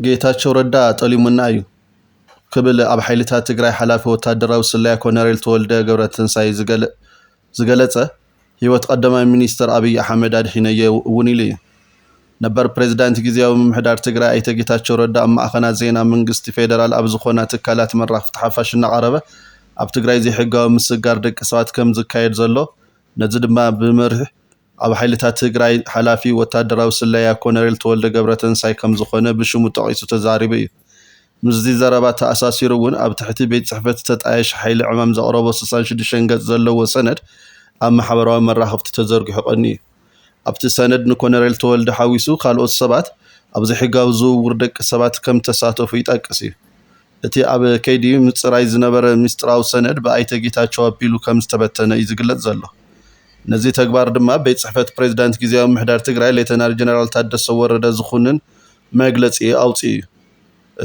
ጌታቸው ረዳ ጠሊሙና እዩ ክብል ኣብ ሓይልታት ትግራይ ሓላፊ ወታደራዊ ስለያ ኮሎኔል ተወልደ ገብረትንሳኤ ዝገለጸ ህይወት ቀዳማይ ሚኒስትር አብይ አሕመድ አድሒነየ እውን ኢሉ እዩ ነበር ፕሬዝዳንት ጊዜያዊ ምምሕዳር ትግራይ ኣይተ ጌታቸው ረዳ ኣብ ማእኸናት ዜና መንግስቲ ፌደራል ኣብ ዝኾና ትካላት መራኽብቲ ሓፋሽ እናቐረበ ኣብ ትግራይ ዘይሕጋዊ ምስጋር ደቂ ሰባት ከም ዝካየድ ዘሎ ነዚ ድማ ብመርህ ኣብ ሓይልታት ትግራይ ሓላፊ ወታደራዊ ስለያ ኮሎኔል ተወልደ ገብረትንሳኤ ከም ዝኾነ ብሽሙ ጠቒሱ ተዛሪቡ እዩ ምዚ ዘረባ ተኣሳሲሩ እውን ኣብ ትሕቲ ቤት ጽሕፈት ተጣየሽ ሓይሊ ዕማም ዘቕረቦ 66 ገጽ ዘለዎ ሰነድ ኣብ ማሕበራዊ መራኽብቲ ተዘርጊሑ ቀኒ እዩ ኣብቲ ሰነድ ንኮሎኔል ተወልደ ሓዊሱ ካልኦት ሰባት ኣብ ዘይሕጋዊ ዝውውር ደቂ ሰባት ከም ተሳተፉ ይጠቅስ እዩ እቲ ኣብ ከይዲ ምጽራይ ዝነበረ ምስጢራዊ ሰነድ ብኣይተ ጌታቸው ኣቢሉ ከም ዝተበተነ እዩ ዝግለጽ ዘሎ ነዚ ተግባር ድማ ቤት ጽሕፈት ፕሬዝዳንት ጊዜያዊ ምምሕዳር ትግራይ ሌተናል ጀነራል ታደሰ ወረደ ዝኹንን መግለጺ ኣውፅኡ እዩ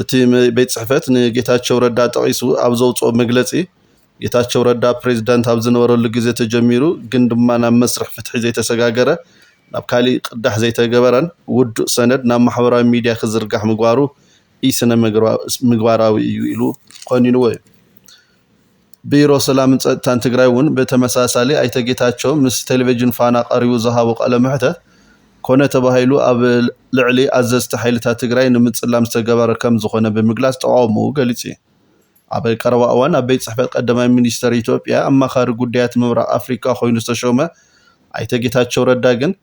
እቲ ቤት ጽሕፈት ንጌታቸው ረዳ ጠቒሱ ኣብ ዘውፅኦ መግለጺ ጌታቸው ረዳ ፕሬዝዳንት ኣብ ዝነበረሉ ግዜ ተጀሚሩ ግን ድማ ናብ መስርሕ ፍትሒ ዘይተሰጋገረ ናብ ካሊእ ቅዳሕ ዘይተገበረን ውዱእ ሰነድ ናብ ማሕበራዊ ሚድያ ክዝርጋሕ ምግባሩ ኢስነ ምግባራዊ እዩ ኢሉ ቆኒንዎ እዩ ቢሮ ሰላምን ጸጥታን ትግራይ እውን በተመሳሳሊ ኣይተ ጌታቸው ምስ ቴሌቪዥን ፋና ቀሪቡ ዝሃቦ ቃለ መሕተት ኮነ ተባሂሉ ኣብ ልዕሊ ኣዘዝቲ ሓይልታት ትግራይ ንምጽላም ዝተገበረ ከም ዝኾነ ብምግላጽ ተቃውሞኡ ገሊጹ እዩ ኣብ ቀረባ እዋን ኣብ ቤት ጽሕፈት ቀዳማይ ሚኒስትር ኢትዮጵያ ኣማኻሪ ጉዳያት ምብራቕ ኣፍሪካ ኮይኑ ዝተሾመ ኣይተ ጌታቸው ረዳ ግን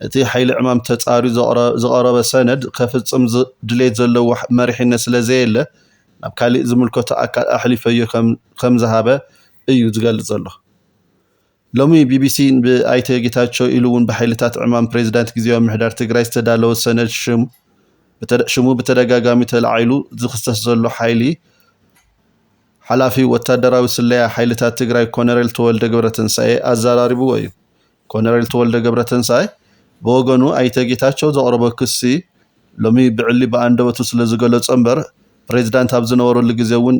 እቲ ሓይሊ ዕማም ተጻሪዩ ዝቐረበ ሰነድ ከፍጽም ድሌት ዘለዎ መሪሕነት ስለዘየለ ናብ ካሊእ ዝምልከቶ ኣካል ኣሕሊፈዮ ከም ዝሃበ እዩ ዝገልጽ ዘሎ ሎሚ ቢቢሲ ብኣይተ ጌታቸው ኢሉ እውን ብሓይልታት ዕማም ፕሬዝዳንት ጊዜያዊ ምምሕዳር ትግራይ ዝተዳለወ ሰነድ ሽሙ በተደጋጋሚ ተላዒሉ ዝኽሰስ ዘሎ ሓይሊ ሓላፊ ወታደራዊ ስለያ ሓይልታት ትግራይ ኮሎኔል ተወልደ ገብረትንሳኤ ኣዘራሪብዎ እዩ ኮሎኔል ተወልደ ገብረትንሳኤ ብወገኑ ኣይተ ጌታቸው ዘቕረቦ ክሲ ሎሚ ብዕሊ በኣንደበቱ ስለ ዝገለጾ እምበር ፕሬዝዳንት ኣብ ዝነበረሉ ግዜ እውን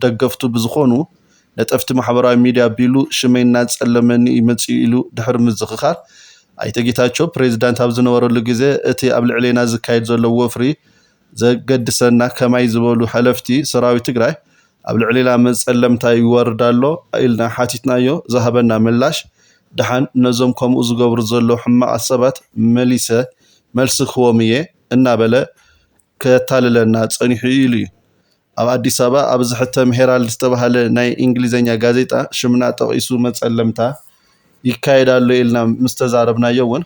ደገፍቱ ብዝኾኑ ነጠፍቲ ማሕበራዊ ሚድያ ኣቢሉ ሽመይ እናጸለመኒ ይመጽኡ ኢሉ ድሕሪ ምዝኽኻር ኣይተ ጌታቸው ፕሬዝዳንት ኣብ ዝነበረሉ ግዜ እቲ ኣብ ልዕሊና ዝካየድ ዘሎ ወፍሪ ዘገድሰና ከማይ ዝበሉ ሓለፍቲ ሰራዊት ትግራይ ኣብ ልዕሊና መጸለምታ ይወርድ ኣሎ ኢልና ሓቲትናዮ ዝሃበና ምላሽ ድሓን ነዞም ከምኡ ዝገብሩ ዘለዉ ሕማቕ ሰባት መልሲ ክቦም እየ እናበለ ከታልለና ጸኒሑ ኢሉ እዩ ኣብ ኣዲስ ኣበባ ኣብ ዝሕተም ሄራልድ ዝተባሃለ ናይ እንግሊዝኛ ጋዜጣ ሽምና ጠቒሱ መጸለምታ ይካየዳሎ ኢልና ምስ ተዛረብናዮ እውን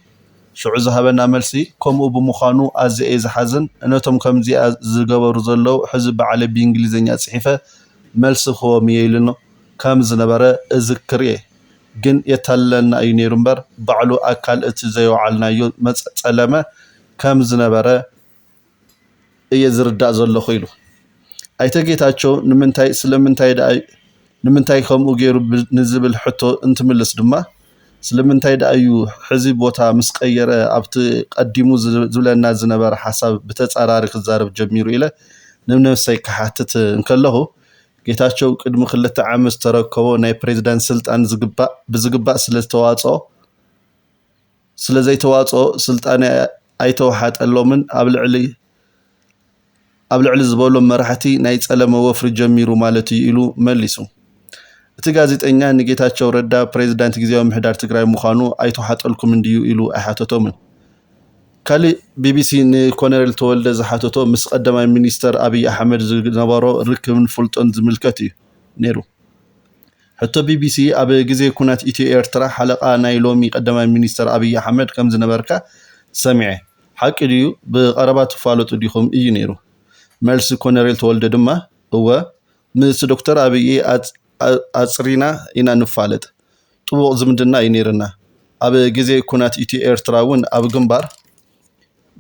ሽዑ ዝሃበና መልሲ ከምኡ ብምዃኑ ኣዝየ ዝሓዝን ነቶም ከምዚኣ ዝገበሩ ዘለዉ ሕዚ በዓለ ብእንግሊዝኛ ጽሒፈ መልሲ ክቦም እየ ኢሉኖ ከም ዝነበረ እዝክር እየ ግን የታለልና እዩ ነይሩ እምበር ባዕሉ ኣካል እቲ ዘይወዓልናዮ መጸለመ ከም ዝነበረ እየ ዝርዳእ ዘለኹ ኢሉ ኣይተ ጌታቸው ንምንታይ ከምኡ ገይሩ ንዝብል ሕቶ እንትምልስ ድማ ስለምንታይ እዩ ሕዚ ቦታ ምስ ቀየረ ኣብቲ ቀዲሙ ዝብለና ዝነበረ ሓሳብ ብተጻራሪ ክዛረብ ጀሚሩ ኢለ ንነፍሰይ ክሓትት እንከለኹ ጌታቸው ቅድሚ 2 ዓመት ተረከቦ ናይ ፕሬዝዳንት ስልጣን ብዝግባእ ስለዘይተዋጽኦ ስልጣን ኣይተዋሓጠሎምን ኣብ ልዕሊ ዝበሎም መራሕቲ ናይ ጸለመ ወፍሪ ጀሚሩ ማለት እዩ ኢሉ መሊሱ እቲ ጋዜጠኛ ንጌታቸው ረዳ ፕሬዝዳንት ጊዜያዊ ምምሕዳር ትግራይ ምዃኑ ኣይተዋሓጠልኩም እንድዩ ኢሉ ኣይሓተቶምን ካሊእ ቢቢሲ ንኮሎኔል ተወልደ ዝሓተቶ ምስ ቀዳማይ ሚኒስትር አብይ አሕመድ ዝነበሮ ርክብን ፍልጦን ዝምልከት እዩ ነይሩ ሕቶ ቢቢሲ ኣብ ግዜ ኩናት ኢትዮ ኤርትራ ሓለቓ ናይ ሎሚ ቀዳማይ ሚኒስትር አብይ አሕመድ ከም ዝነበርካ ሰሚዐ ሓቂ ድዩ ብቐረባ ትፋለጡ ዲኹም እዩ ነይሩ መልሲ ኮሎኔል ተወልደ ድማ እወ ምስ ዶክተር አብይ ኣጽሪና ኢና ንፋለጥ ጥቡቕ ዝምድና እዩ ነይርና ኣብ ግዜ ኩናት ኢትዮ ኤርትራ እውን ኣብ ግንባር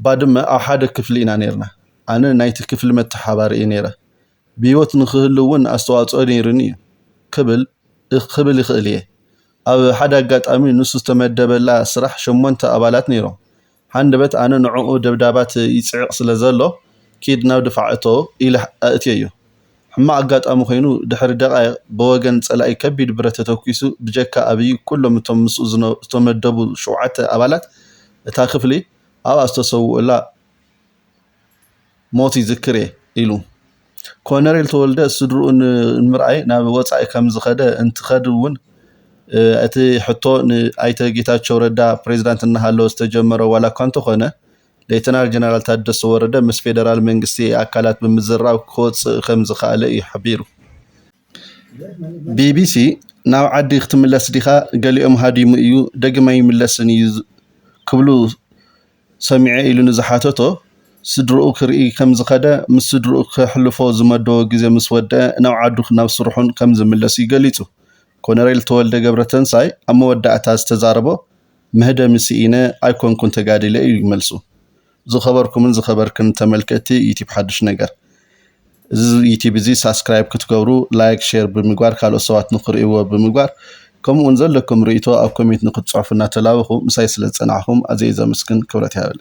ባድመ ኣብ ሓደ ክፍሊ ኢና ነርና ኣነ ናይቲ ክፍሊ መተሓባሪ እየ ነይረ ብህይወት ንኽህሉ እውን ኣስተዋጽኦ ነይሩኒ ክብል ይኽእል እየ ኣብ ሓደ ኣጋጣሚ ንሱ ዝተመደበላ ስራሕ 8 ኣባላት ነይሮም ሓንደበት ኣነ ንዕኡ ደብዳባት ይጽዕቕ ስለ ዘሎ ኪድ ናብ ድፋዕቶ ኢለ ኣእትየ እዩ ሕማቕ ኣጋጣሚ ኮይኑ ድሕሪ ደቓይቕ ብወገን ጸላኢ ከቢድ ብረት ተተኪሱ ብጀካ ኣብይ ኩሎም እቶም ምስኡ ዝተመደቡ 7 ኣባላት እታ ክፍሊ ኣብ ኣስተሰውኡላ ሞት ይዝክር ኢሉ ኮነሬል ተወልደ ስድሩን ምርአይ ናብ ወፃኢ ከም ዝኸደ እንትኸድ እውን እቲ ሕቶ ንኣይተ ጌታቸው ረዳ ፕሬዝዳንት እናሃለወ ዝተጀመረ ዋላ እኳ እንተኾነ ሌተናል ጀነራል ታደሰ ወረደ ምስ ፌደራል መንግስቲ ኣካላት ብምዝራብ ክወፅእ ከም ዝኽኣለ እዩ ሓቢሩ። ቢቢሲ ናብ ዓዲ ክትምለስ ዲኻ ገሊኦም ሃዲሙ እዩ ደግመ ይምለስን እዩ ክብሉ ሰሚዐ ኢሉ ንዝሓተቶ ስድርኡ ክርኢ ከም ዝኸደ ምስ ስድርኡ ከሕልፎ ዝመደቦ ግዜ ምስ ወድአ ናብ ዓዱ ናብ ስርሑን ከም ዝምለስ ይገሊጹ። ኮነሬል ተወልደ ገብረተንሳይ ኣብ መወዳእታ ዝተዛረቦ መህደም ሲኢነ ኣይኮንኩን ተጋዲለ እዩ ይመልሱ። ዝኸበርኩምን ዝኸበርክን ተመልከቲ ዩቲዩብ ሓድሽ ነገር እዚ ዩቲዩብ እዚ ሳብስክራይብ ክትገብሩ ላይክ ሼር ብምግባር ካልኦት ሰባት ንኽርእይዎ ብምግባር ከምኡውን ዘለኩም ርእይቶ ኣብ ኮሜንት ንክትፅሑፉ እናተላበኹ ምሳይ ስለ ዝፀናዕኹም ኣዝየ ዘመስግን ክብረት ይሃበለ።